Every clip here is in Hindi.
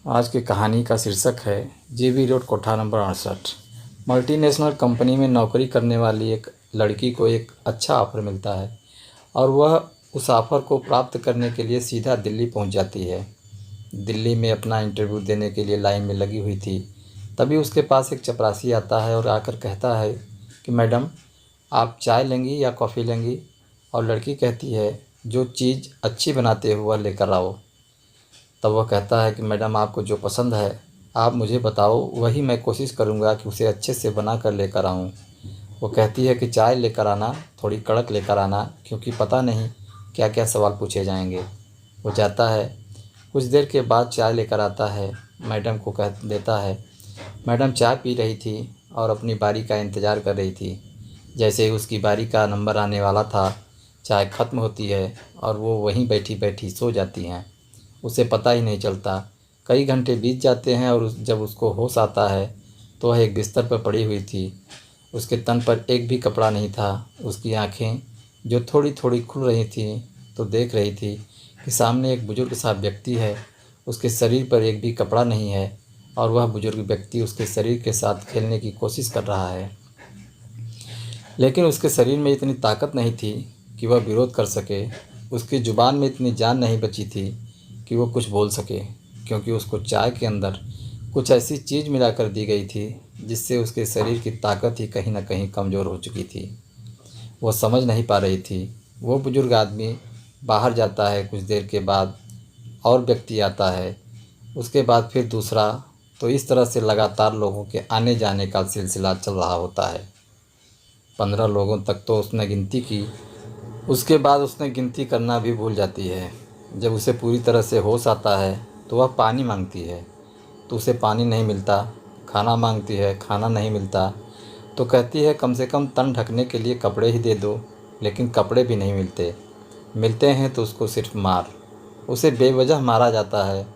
आज की कहानी का शीर्षक है जीबी रोड कोठा नंबर 68। मल्टीनेशनल कंपनी में नौकरी करने वाली एक लड़की को एक अच्छा ऑफ़र मिलता है और वह उस ऑफ़र को प्राप्त करने के लिए सीधा दिल्ली पहुंच जाती है। दिल्ली में अपना इंटरव्यू देने के लिए लाइन में लगी हुई थी। तभी उसके पास एक चपरासी आता है और आकर कहता है कि मैडम, आप चाय लेंगी या कॉफ़ी लेंगी? और लड़की कहती है, जो चीज़ अच्छी बनाते हो वह लेकर आओ। तब वह कहता है कि मैडम, आपको जो पसंद है आप मुझे बताओ, वही मैं कोशिश करूँगा कि उसे अच्छे से बना कर लेकर आऊँ। वो कहती है कि चाय लेकर आना, थोड़ी कड़क लेकर आना, क्योंकि पता नहीं क्या क्या सवाल पूछे जाएंगे। वो जाता है। कुछ देर के बाद चाय लेकर आता है। मैडम को कह देता है। मैडम चाय पी रही थी और अपनी बारी का इंतज़ार कर रही थी। जैसे ही उसकी बारी का नंबर आने वाला था, चाय ख़त्म होती है और वो वहीं बैठी बैठी सो जाती हैं। उसे पता ही नहीं चलता। कई घंटे बीत जाते हैं और जब उसको होश आता है तो वह एक बिस्तर पर पड़ी हुई थी। उसके तन पर एक भी कपड़ा नहीं था। उसकी आंखें जो थोड़ी थोड़ी खुल रही थीं तो देख रही थी कि सामने एक बुजुर्ग सा व्यक्ति है। उसके शरीर पर एक भी कपड़ा नहीं है और वह बुजुर्ग व्यक्ति उसके शरीर के साथ खेलने की कोशिश कर रहा है। लेकिन उसके शरीर में इतनी ताकत नहीं थी कि वह विरोध कर सके। उसकी ज़ुबान में इतनी जान नहीं बची थी कि वो कुछ बोल सके, क्योंकि उसको चाय के अंदर कुछ ऐसी चीज़ मिला कर दी गई थी जिससे उसके शरीर की ताकत ही कहीं न कहीं कमज़ोर हो चुकी थी। वो समझ नहीं पा रही थी। वो बुज़ुर्ग आदमी बाहर जाता है। कुछ देर के बाद और व्यक्ति आता है, उसके बाद फिर दूसरा। तो इस तरह से लगातार लोगों के आने जाने का सिलसिला चल रहा होता है। 15 लोगों तक तो उसने गिनती की। उसके बाद उसने गिनती करना भी भूल जाती है। जब उसे पूरी तरह से होश आता है तो वह पानी मांगती है तो उसे पानी नहीं मिलता। खाना मांगती है, खाना नहीं मिलता। तो कहती है, कम से कम तन ढकने के लिए कपड़े ही दे दो। लेकिन कपड़े भी नहीं मिलते। मिलते हैं तो उसको सिर्फ मार। उसे बेवजह मारा जाता है।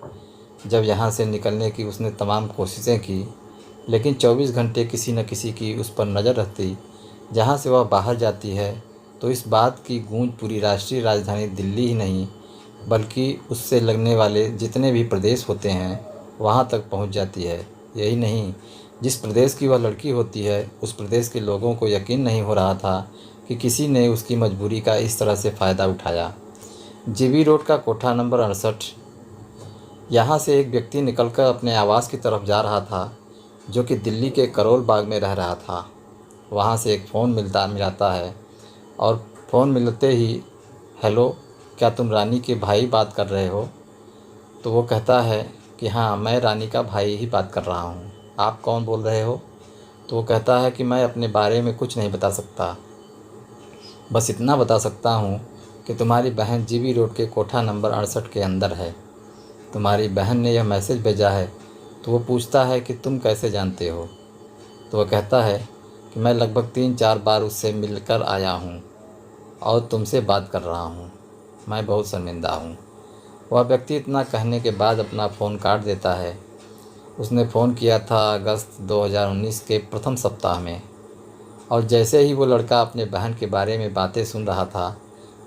जब यहाँ से निकलने की उसने तमाम कोशिशें की, लेकिन 24 घंटे किसी न किसी की उस पर नज़र रहती। जहाँ से वह बाहर जाती है तो इस बात की गूंज पूरी राष्ट्रीय राजधानी दिल्ली ही नहीं बल्कि उससे लगने वाले जितने भी प्रदेश होते हैं वहाँ तक पहुँच जाती है। यही नहीं, जिस प्रदेश की वह लड़की होती है उस प्रदेश के लोगों को यकीन नहीं हो रहा था कि किसी ने उसकी मजबूरी का इस तरह से फ़ायदा उठाया। जीबी रोड का कोठा नंबर 68। यहाँ से एक व्यक्ति निकलकर अपने आवास की तरफ जा रहा था, जो कि दिल्ली के करोल बाग में रह रहा था। वहाँ से एक फ़ोन मिलाता है और फ़ोन मिलते ही, हेलो, क्या तुम रानी के भाई बात कर रहे हो? तो वो कहता है कि हाँ, मैं रानी का भाई ही बात कर रहा हूँ। आप कौन बोल रहे हो? तो वो कहता है कि मैं अपने बारे में कुछ नहीं बता सकता, बस इतना बता सकता हूँ कि तुम्हारी बहन जीबी रोड के कोठा नंबर 68 के अंदर है। तुम्हारी बहन ने यह मैसेज भेजा है। तो वो पूछता है कि तुम कैसे जानते हो? तो वह कहता है कि मैं लगभग 3-4 बार उससे मिलकर आया हूँ और तुमसे बात कर रहा हूँ। मैं बहुत शर्मिंदा हूँ। वह व्यक्ति इतना कहने के बाद अपना फ़ोन काट देता है। उसने फ़ोन किया था अगस्त 2019 के प्रथम सप्ताह में, और जैसे ही वो लड़का अपने बहन के बारे में बातें सुन रहा था,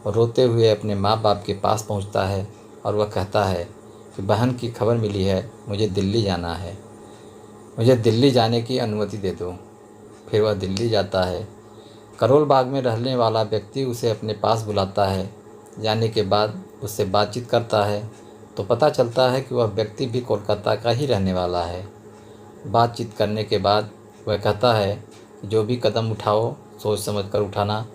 वो रोते हुए अपने माँ बाप के पास पहुँचता है और वह कहता है कि बहन की खबर मिली है, मुझे दिल्ली जाना है, मुझे दिल्ली जाने की अनुमति दे दो। फिर वह दिल्ली जाता है। करोल बाग में रहने वाला व्यक्ति उसे अपने पास बुलाता है। जाने के बाद उससे बातचीत करता है तो पता चलता है कि वह व्यक्ति भी कोलकाता का ही रहने वाला है। बातचीत करने के बाद वह कहता है कि जो भी कदम उठाओ सोच समझ कर उठाना।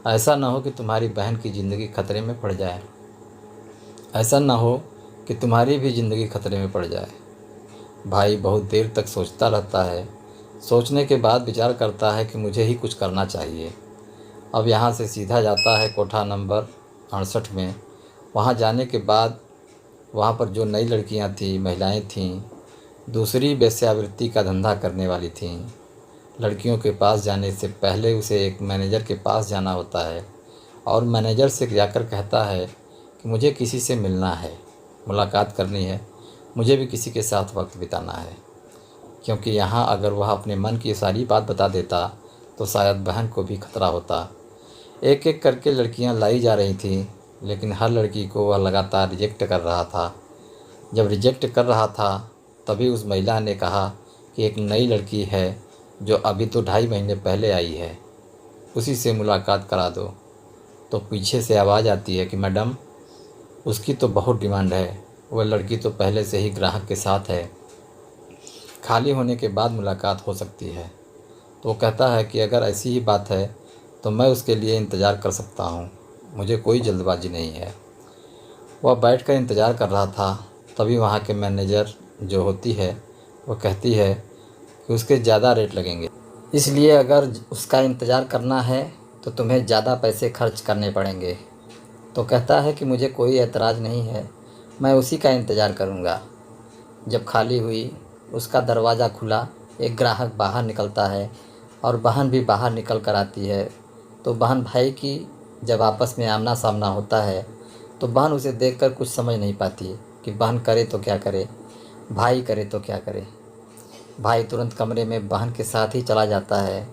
ऐसा ना हो कि तुम्हारी बहन की ज़िंदगी खतरे में पड़ जाए। ऐसा ना हो कि तुम्हारी भी ज़िंदगी खतरे में पड़ जाए। भाई बहुत देर तक सोचता रहता है। सोचने के बाद विचार करता है कि मुझे ही कुछ करना चाहिए। अब यहाँ से सीधा जाता है कोठा नंबर 68 में। वहाँ जाने के बाद वहाँ पर जो नई लड़कियाँ थीं, महिलाएं थीं, दूसरी वेश्यावृत्ति का धंधा करने वाली थीं। लड़कियों के पास जाने से पहले उसे एक मैनेजर के पास जाना होता है और मैनेजर से जाकर कहता है कि मुझे किसी से मिलना है, मुलाकात करनी है, मुझे भी किसी के साथ वक्त बिताना है। क्योंकि यहाँ अगर वह अपने मन की सारी बात बता देता तो शायद बहन को भी खतरा होता। एक एक करके लड़कियाँ लाई जा रही थीं, लेकिन हर लड़की को वह लगातार रिजेक्ट कर रहा था। जब रिजेक्ट कर रहा था तभी उस महिला ने कहा कि एक नई लड़की है जो अभी तो 2.5 महीने पहले आई है, उसी से मुलाकात करा दो। तो पीछे से आवाज़ आती है कि मैडम, उसकी तो बहुत डिमांड है, वह लड़की तो पहले से ही ग्राहक के साथ है, खाली होने के बाद मुलाकात हो सकती है। तो वो कहता है कि अगर ऐसी ही बात है तो मैं उसके लिए इंतज़ार कर सकता हूँ, मुझे कोई जल्दबाजी नहीं है। वह बैठकर इंतज़ार कर रहा था, तभी वहाँ के मैनेजर जो होती है वो कहती है कि उसके ज़्यादा रेट लगेंगे, इसलिए अगर उसका इंतज़ार करना है तो तुम्हें ज़्यादा पैसे खर्च करने पड़ेंगे। तो कहता है कि मुझे कोई एतराज़ नहीं है, मैं उसी का इंतज़ार करूँगा। जब खाली हुई, उसका दरवाज़ा खुला, एक ग्राहक बाहर निकलता है और बहन भी बाहर निकल कर आती है। तो बहन भाई की जब आपस में आमना सामना होता है तो बहन उसे देखकर कुछ समझ नहीं पाती कि बहन करे तो क्या करे, भाई करे तो क्या करे। भाई तुरंत कमरे में बहन के साथ ही चला जाता है।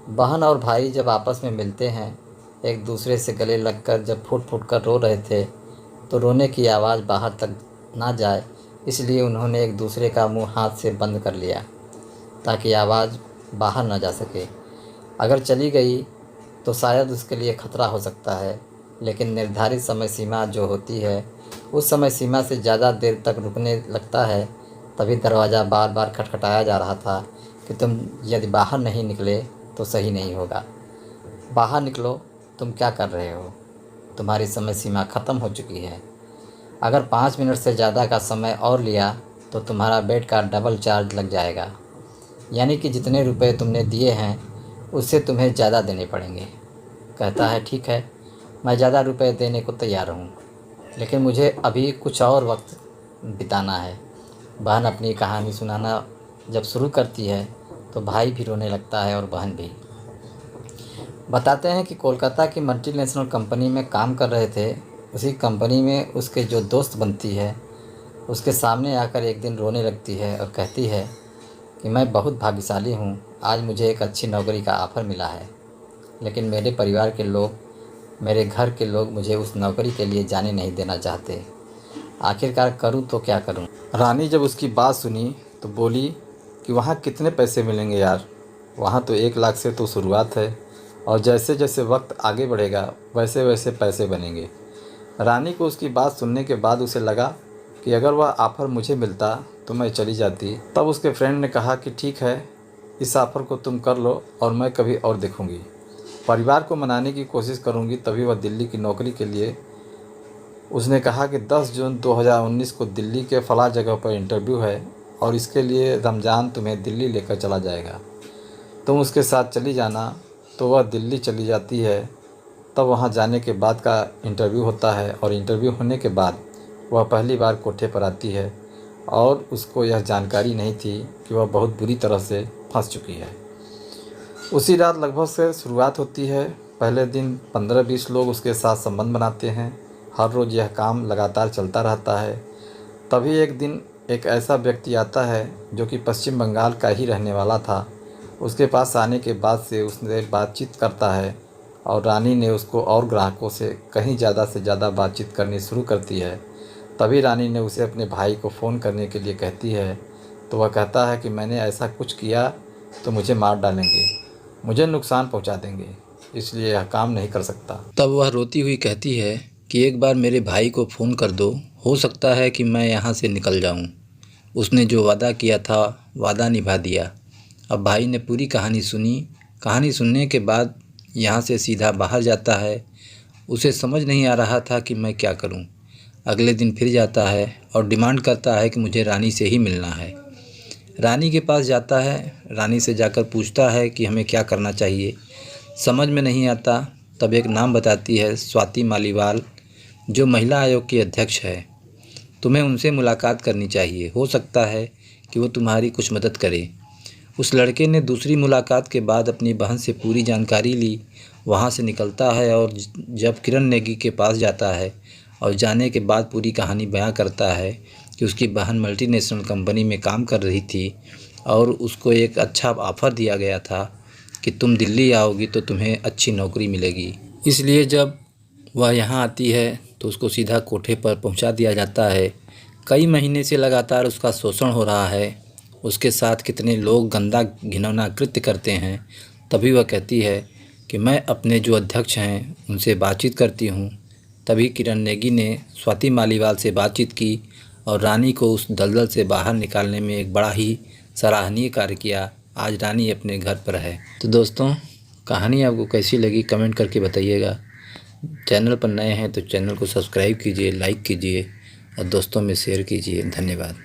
बहन और भाई जब आपस में मिलते हैं, एक दूसरे से गले लगकर जब फूट फूट कर रो रहे थे, तो रोने की आवाज़ बाहर तक ना जाए इसलिए उन्होंने एक दूसरे का मुंह हाथ से बंद कर लिया ताकि आवाज़ बाहर ना जा सके। अगर चली गई तो शायद उसके लिए ख़तरा हो सकता है, लेकिन निर्धारित समय सीमा जो होती है उस समय सीमा से ज़्यादा देर तक रुकने लगता है। तभी दरवाज़ा बार बार खटखटाया जा रहा था कि तुम यदि बाहर नहीं निकले तो सही नहीं होगा। बाहर निकलो, तुम क्या कर रहे हो, तुम्हारी समय सीमा ख़त्म हो चुकी है। अगर 5 मिनट से ज़्यादा का समय और लिया तो तुम्हारा बेड का डबल चार्ज लग जाएगा, यानी कि जितने रुपए तुमने दिए हैं उससे तुम्हें ज़्यादा देने पड़ेंगे। कहता है ठीक है, मैं ज़्यादा रुपए देने को तैयार हूँ, लेकिन मुझे अभी कुछ और वक्त बिताना है। बहन अपनी कहानी सुनाना जब शुरू करती है तो भाई भी रोने लगता है और बहन भी। बताते हैं कि कोलकाता की मल्टीनेशनल कंपनी में काम कर रहे थे। उसी कंपनी में उसके जो दोस्त बनती है उसके सामने आकर एक दिन रोने लगती है और कहती है कि मैं बहुत भाग्यशाली हूँ, आज मुझे एक अच्छी नौकरी का ऑफ़र मिला है, लेकिन मेरे परिवार के लोग, मेरे घर के लोग मुझे उस नौकरी के लिए जाने नहीं देना चाहते। आखिरकार करूँ तो क्या करूँ। रानी जब उसकी बात सुनी तो बोली कि वहाँ कितने पैसे मिलेंगे यार, वहाँ तो 1 लाख से तो शुरुआत है और जैसे जैसे वक्त आगे बढ़ेगा वैसे वैसे पैसे बनेंगे। रानी को उसकी बात सुनने के बाद उसे लगा कि अगर वह ऑफ़र मुझे मिलता तो मैं चली जाती। तब उसके फ्रेंड ने कहा कि ठीक है, इस ऑफ़र को तुम कर लो और मैं कभी और देखूँगी। परिवार को मनाने की कोशिश करूँगी। तभी वह दिल्ली की नौकरी के लिए, उसने कहा कि 10 जून 2019 को दिल्ली के फलां जगह पर इंटरव्यू है और इसके लिए रमज़ान तुम्हें दिल्ली लेकर चला जाएगा, तुम उसके साथ चली जाना। तो वह दिल्ली चली जाती है। तब वहाँ जाने के बाद का इंटरव्यू होता है और इंटरव्यू होने के बाद वह पहली बार कोठे पर आती है और उसको यह जानकारी नहीं थी कि वह बहुत बुरी तरह से फंस चुकी है। उसी रात लगभग से शुरुआत होती है। पहले दिन 15-20 लोग उसके साथ संबंध बनाते हैं। हर रोज़ यह काम लगातार चलता रहता है। तभी एक दिन एक ऐसा व्यक्ति आता है जो कि पश्चिम बंगाल का ही रहने वाला था। उसके पास आने के बाद से उसने बातचीत करता है और रानी ने उसको और ग्राहकों से कहीं ज़्यादा से ज़्यादा बातचीत करनी शुरू करती है। तभी रानी ने उसे अपने भाई को फ़ोन करने के लिए कहती है। तो वह कहता है कि मैंने ऐसा कुछ किया तो मुझे मार डालेंगे, मुझे नुकसान पहुंचा देंगे, इसलिए यह काम नहीं कर सकता। तब वह रोती हुई कहती है कि एक बार मेरे भाई को फ़ोन कर दो, हो सकता है कि मैं यहाँ से निकल जाऊँ। उसने जो वादा किया था वादा निभा दिया। अब भाई ने पूरी कहानी सुनी। कहानी सुनने के बाद यहाँ से सीधा बाहर जाता है। उसे समझ नहीं आ रहा था कि मैं क्या करूँ। अगले दिन फिर जाता है और डिमांड करता है कि मुझे रानी से ही मिलना है। रानी के पास जाता है। रानी से जाकर पूछता है कि हमें क्या करना चाहिए। समझ में नहीं आता। तब एक नाम बताती है, स्वाति मालीवाल, जो महिला आयोग की अध्यक्ष है। तुम्हें उनसे मुलाकात करनी चाहिए, हो सकता है कि वो तुम्हारी कुछ मदद करे। उस लड़के ने दूसरी मुलाकात के बाद अपनी बहन से पूरी जानकारी ली। वहाँ से निकलता है और जब किरण नेगी के पास जाता है और जाने के बाद पूरी कहानी बयां करता है कि उसकी बहन मल्टीनेशनल कंपनी में काम कर रही थी और उसको एक अच्छा ऑफ़र दिया गया था कि तुम दिल्ली आओगी तो तुम्हें अच्छी नौकरी मिलेगी। इसलिए जब वह यहाँ आती है तो उसको सीधा कोठे पर पहुँचा दिया जाता है। कई महीने से लगातार उसका शोषण हो रहा है, उसके साथ कितने लोग गंदा घिनौना कृत्य करते हैं, तभी वह कहती है कि मैं अपने जो अध्यक्ष हैं उनसे बातचीत करती हूँ। तभी किरण नेगी ने स्वाति मालीवाल से बातचीत की और रानी को उस दलदल से बाहर निकालने में एक बड़ा ही सराहनीय कार्य किया। आज रानी अपने घर पर है। तो दोस्तों, कहानी आपको कैसी लगी कमेंट करके बताइएगा। चैनल पर नए हैं तो चैनल को सब्सक्राइब कीजिए, लाइक कीजिए और दोस्तों में शेयर कीजिए। धन्यवाद।